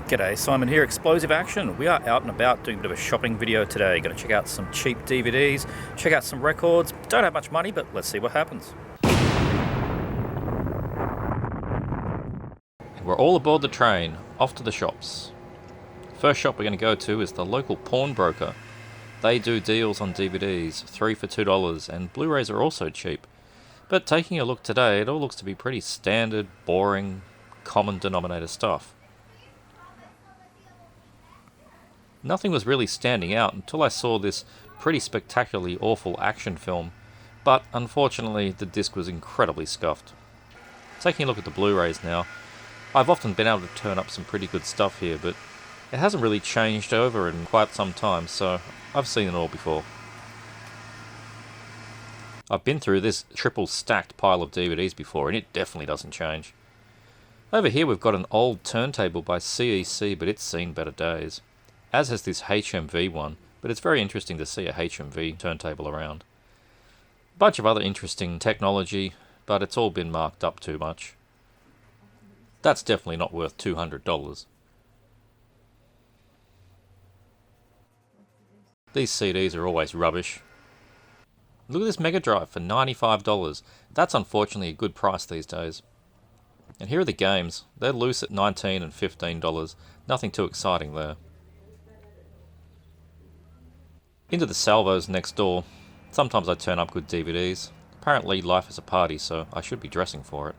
G'day, Simon here, Explosive Action. We are out and about doing a bit of a shopping video today. Going to check out some cheap DVDs, check out some records. Don't have much money, but let's see what happens. We're all aboard the train, off to the shops. First shop we're going to go to is the local pawnbroker. They do deals on DVDs, 3 for $2, and Blu-rays are also cheap. But taking a look today, it all looks to be pretty standard, boring, common denominator stuff. Nothing was really standing out until I saw this pretty spectacularly awful action film, but unfortunately the disc was incredibly scuffed. Taking a look at the Blu-rays now, I've often been able to turn up some pretty good stuff here, but it hasn't really changed over in quite some time, so I've seen it all before. I've been through this triple stacked pile of DVDs before, and it definitely doesn't change. Over here we've got an old turntable by CEC, but it's seen better days. As has this HMV one, but it's very interesting to see a HMV turntable around. A bunch of other interesting technology, but it's all been marked up too much. That's definitely not worth $200. These CDs are always rubbish. Look at this Mega Drive for $95. That's unfortunately a good price these days. And here are the games. They're loose at $19 and $15. Nothing too exciting there. Into the salvos next door. Sometimes I turn up good DVDs. Apparently life is a party, so I should be dressing for it.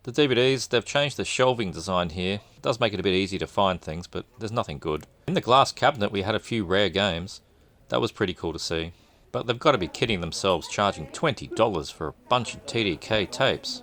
The DVDs, they've changed the shelving design here. It does make it a bit easy to find things, but there's nothing good. In the glass cabinet we had a few rare games. That was pretty cool to see. But they've got to be kidding themselves charging $20 for a bunch of TDK tapes.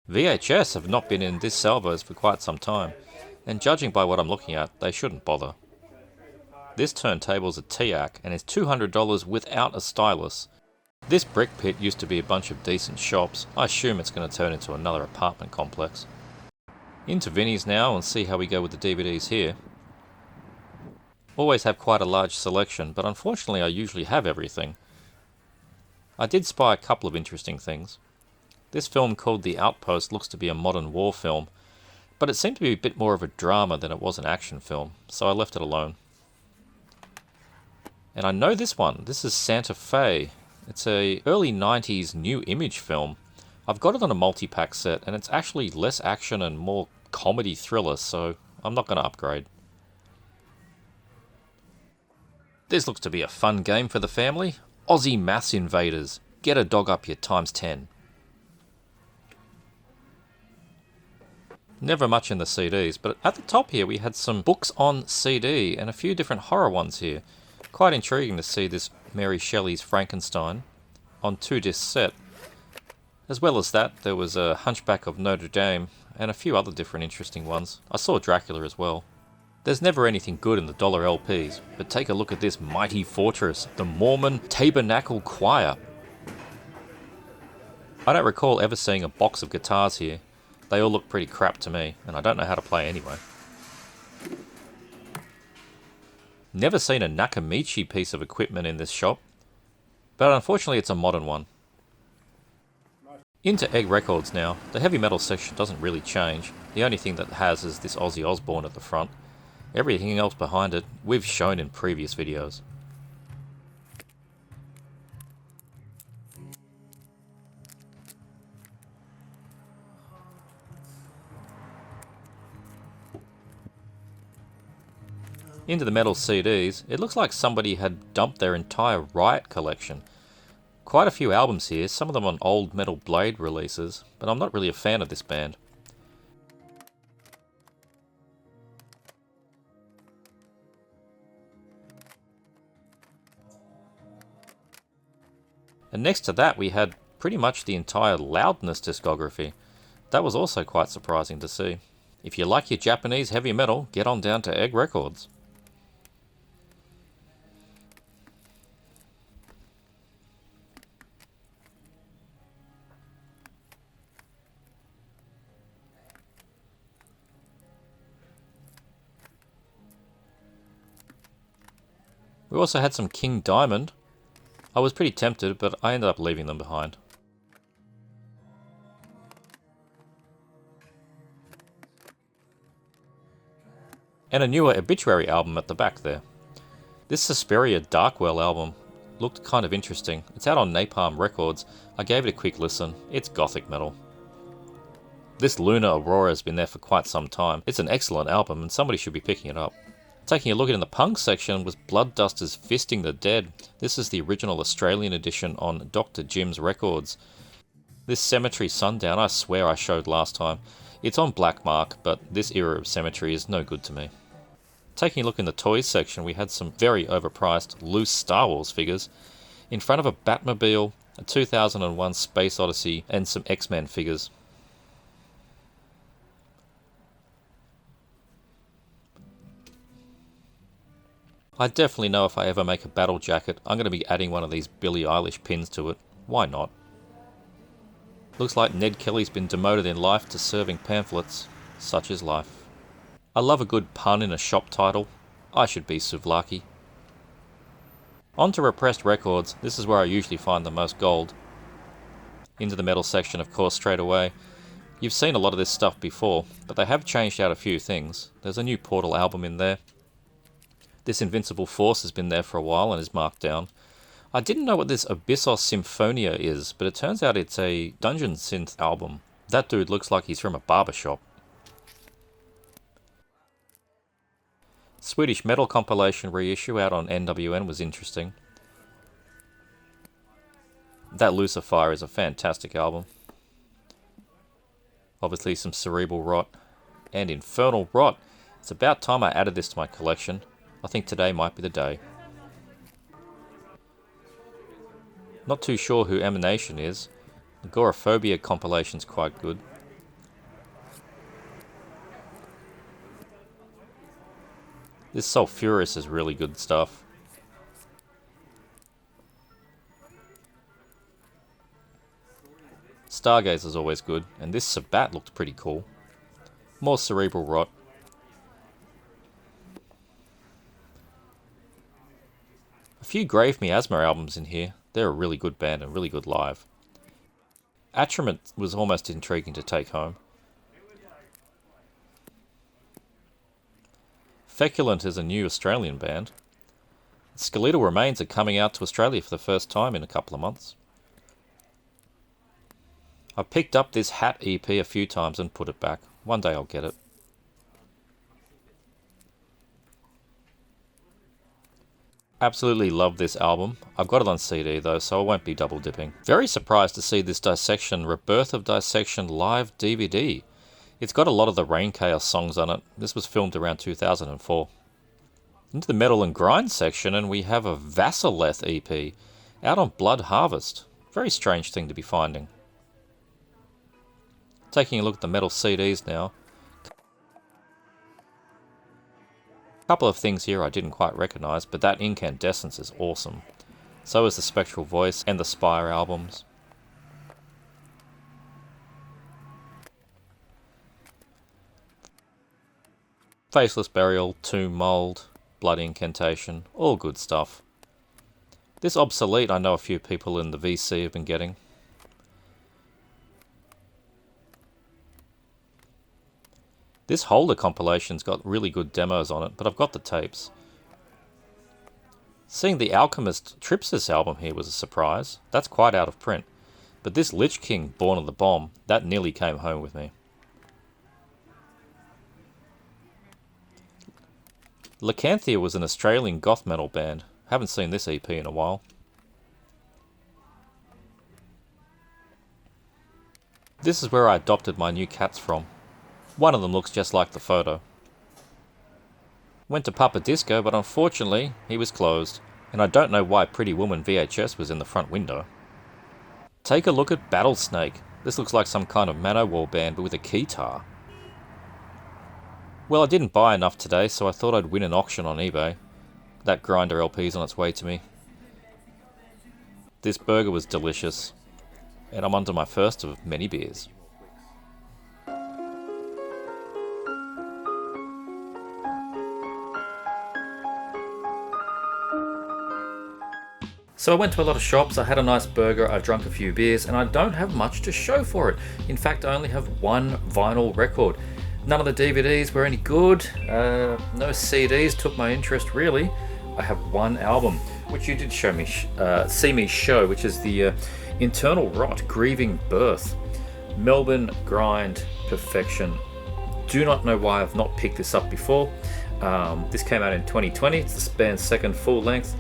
VHS have not been in this salvos for quite some time, and judging by what I'm looking at, they shouldn't bother. This turntable's a TIAC and is $200 without a stylus. This brick pit used to be a bunch of decent shops. I assume it's going to turn into another apartment complex. Into Vinnie's now and see how we go with the DVDs here. Always have quite a large selection, but unfortunately I usually have everything. I did spy a couple of interesting things. This film called The Outpost looks to be a modern war film, but it seemed to be a bit more of a drama than it was an action film, so I left it alone. And I know this one. This is Santa Fe. It's a early 90s new image film. I've got it on a multi-pack set, and it's actually less action and more comedy thriller, so I'm not going to upgrade. This looks to be a fun game for the family. Aussie Maths Invaders. Get a dog up your times 10. Never much in the CDs, but at the top here we had some books on CD and a few different horror ones here. Quite intriguing to see this Mary Shelley's Frankenstein on 2-disc set. As well as that, there was a Hunchback of Notre Dame and a few other different interesting ones. I saw Dracula as well. There's never anything good in the dollar LPs, but take a look at this mighty fortress, the Mormon Tabernacle Choir. I don't recall ever seeing a box of guitars here. They all look pretty crap to me, and I don't know how to play anyway. Never seen a Nakamichi piece of equipment in this shop, but unfortunately it's a modern one. Into Egg Records now. The heavy metal section doesn't really change. The only thing that has is this Ozzy Osbourne at the front. Everything else behind it, we've shown in previous videos. Into the metal CDs, it looks like somebody had dumped their entire Riot collection. Quite a few albums here, some of them on old Metal Blade releases, but I'm not really a fan of this band. And next to that we had pretty much the entire Loudness discography. That was also quite surprising to see. If you like your Japanese heavy metal, get on down to Egg Records. We also had some King Diamond. I was pretty tempted, but I ended up leaving them behind. And a newer Obituary album at the back there. This Suspiria Darkwell album looked kind of interesting. It's out on Napalm Records. I gave it a quick listen. It's gothic metal. This Lunar Aurora has been there for quite some time. It's an excellent album and somebody should be picking it up. Taking a look at it in the punk section was Blooddusters Fisting the Dead. This is the original Australian edition on Dr. Jim's Records. This Cemetery Sundown, I swear I showed last time. It's on Black Mark, but this era of Cemetery is no good to me. Taking a look in the toys section, we had some very overpriced loose Star Wars figures in front of a Batmobile, a 2001 Space Odyssey, and some X-Men figures. I definitely know if I ever make a battle jacket, I'm going to be adding one of these Billie Eilish pins to it. Why not? Looks like Ned Kelly's been demoted in life to serving pamphlets. Such is life. I love a good pun in a shop title. I should be Souvlaki. On to Repressed Records. This is where I usually find the most gold. Into the metal section, of course, straight away. You've seen a lot of this stuff before, but they have changed out a few things. There's a new Portal album in there. This Invincible Force has been there for a while and is marked down. I didn't know what this Abyssos Symphonia is, but it turns out it's a dungeon synth album. That dude looks like he's from a barbershop. Swedish Metal compilation reissue out on NWN was interesting. That Lucifer is a fantastic album. Obviously some Cerebral Rot and Infernal Rot. It's about time I added this to my collection. I think today might be the day. Not too sure who Emanation is. The Agoraphobia compilation's quite good. This Sulphurus is really good stuff. Stargaze is always good, and this Sabat looked pretty cool. More Cerebral Rot. A few Grave Miasma albums in here. They're a really good band and really good live. Atrament was almost intriguing to take home. Feculent is a new Australian band. Skeletal Remains are coming out to Australia for the first time in a couple of months. I've picked up this Hat EP a few times and put it back. One day I'll get it. Absolutely love this album. I've got it on CD though, so I won't be double dipping. Very surprised to see this Dissection Rebirth of Dissection live DVD. It's got a lot of the Rain Chaos songs on it. This was filmed around 2004. Into the Metal and Grind section, and we have a Vassileth EP out on Blood Harvest. Very strange thing to be finding. Taking a look at the metal CDs now. Couple of things here I didn't quite recognise, but that Incandescence is awesome. So is the Spectral Voice and the Spire albums. Faceless Burial, Tomb Mold, Blood Incantation, all good stuff. This Obsolete I know a few people in the VC have been getting. This Holder compilation's got really good demos on it, but I've got the tapes. Seeing the Alchemist Tripsis album here was a surprise. That's quite out of print. But this Lich King, Born of the Bomb, that nearly came home with me. Lycanthia was an Australian goth metal band. Haven't seen this EP in a while. This is where I adopted my new cats from. One of them looks just like the photo. Went to Papa Disco, but unfortunately, he was closed. And I don't know why Pretty Woman VHS was in the front window. Take a look at Battlesnake. This looks like some kind of Manowar band, but with a keytar. Well, I didn't buy enough today, so I thought I'd win an auction on eBay. That Grinder LP's on its way to me. This burger was delicious. And I'm onto my first of many beers. So I went to a lot of shops, I had a nice burger, I drank a few beers, and I don't have much to show for it. In fact, I only have one vinyl record. None of the DVDs were any good. No CDs took my interest really. I have one album, which you did show me, see me show, which is the Internal Rot, Grieving Birth. Melbourne Grind Perfection. Do not know why I've not picked this up before. This came out in 2020. It's the band's second full length.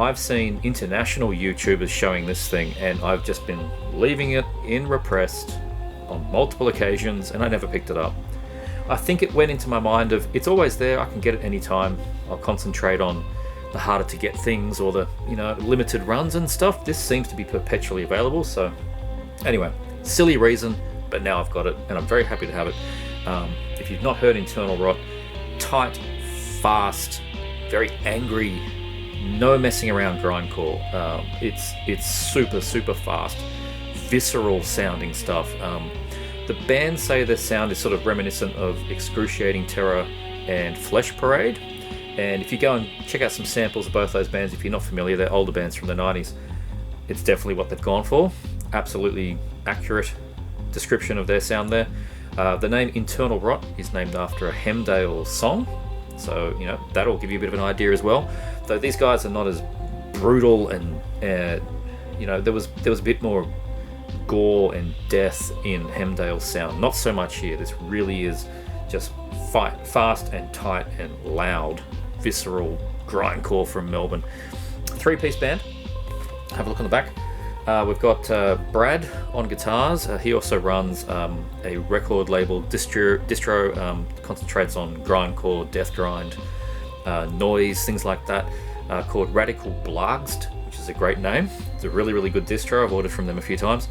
I've seen international YouTubers showing this thing, and I've just been leaving it in repressed on multiple occasions, and I never picked it up. I think it went into my mind of, it's always there, I can get it anytime. I'll concentrate on the harder to get things, or the, you know, limited runs and stuff. This seems to be perpetually available, so anyway, silly reason, but now I've got it, and I'm very happy to have it. If you've not heard Internal Rot, tight, fast, very angry, no messing around grindcore. It's super fast, visceral sounding stuff. The band say their sound is sort of reminiscent of Excruciating Terror and Flesh Parade, and if you go and check out some samples of both those bands, if you're not familiar, they're older bands from the 90s, it's definitely what they've gone for. Absolutely accurate description of their sound there. The name Internal Rot is named after a Hemdale song, so you know that'll give you a bit of an idea as well. Though these guys are not as brutal, and you know there was a bit more gore and death in Hemdale's sound. Not so much here. This really is just fast and tight and loud, visceral grindcore from Melbourne. 3-piece band. Have a look on the back. We've got Brad on guitars. He also runs a record label, distro, concentrates on grindcore, death grind, noise, things like that, called Radical Blagst, which is a great name. It's a really good distro. I've ordered from them a few times.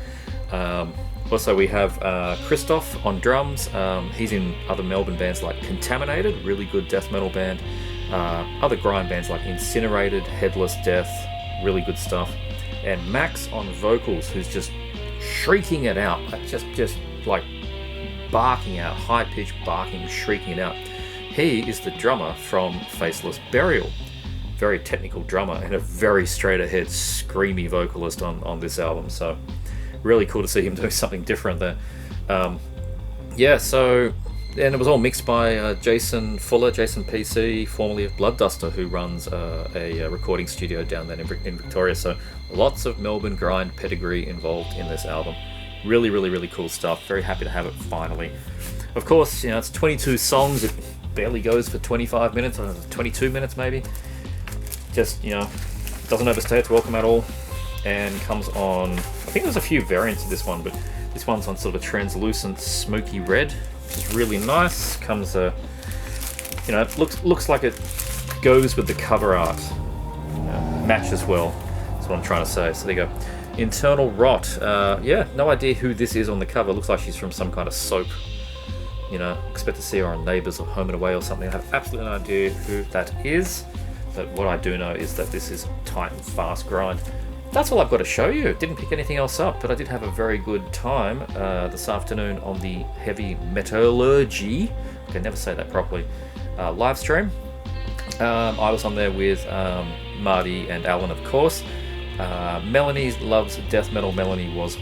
Also we have Christoph on drums. He's in other Melbourne bands like Contaminated, really good death metal band. Other grind bands like Incinerated, Headless Death, really good stuff. And Max on vocals, who's just shrieking it out, just like barking out, high-pitched barking, shrieking it out. He is the drummer from Faceless Burial. Very technical drummer and a very straight-ahead, screamy vocalist on this album. So really cool to see him doing something different there. Yeah, so, and it was all mixed by Jason Fuller, Jason PC, formerly of Bloodduster, who runs a recording studio down there in Victoria. So lots of Melbourne grind pedigree involved in this album. Really cool stuff. Very happy to have it finally. Of course, you know, it's 22 songs. It barely goes for 25 minutes, or 22 minutes maybe. Just, you know, doesn't overstay its welcome at all. And comes on, I think there's a few variants of this one, but this one's on sort of a translucent smoky red, which is really nice. Comes you know, it looks like it goes with the cover art, matches well. That's what I'm trying to say. So there you go. Internal Rot. Yeah, no idea who this is on the cover. Looks like she's from some kind of soap. You know, expect to see her on Neighbours or Home and Away or something. I have absolutely no idea who that is, but what I do know is that this is tight and fast grind. That's all I've got to show you. Didn't pick anything else up, but I did have a very good time this afternoon on the Heavy Metallurgy, I can never say that properly, live stream. I was on there with Marty and Alan, of course. Melanie loves death metal. Melanie was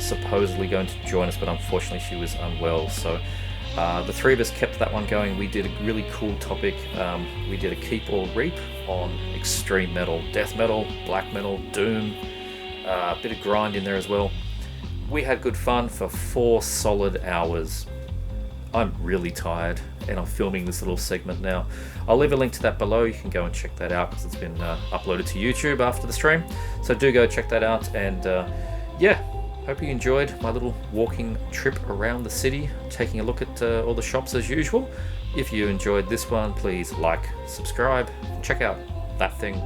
supposedly going to join us, but unfortunately she was unwell, so the three of us kept that one going. We did a really cool topic. We did a keep or reap on extreme metal, death metal, black metal, doom, a bit of grind in there as well. We had good fun for 4 solid hours. I'm really tired and I'm filming this little segment now. I'll leave a link to that below. You can go and check that out because it's been uploaded to YouTube after the stream. So do go check that out, and yeah, hope you enjoyed my little walking trip around the city, taking a look at all the shops as usual. If you enjoyed this one, please like, subscribe, check out that thing.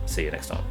See you next time.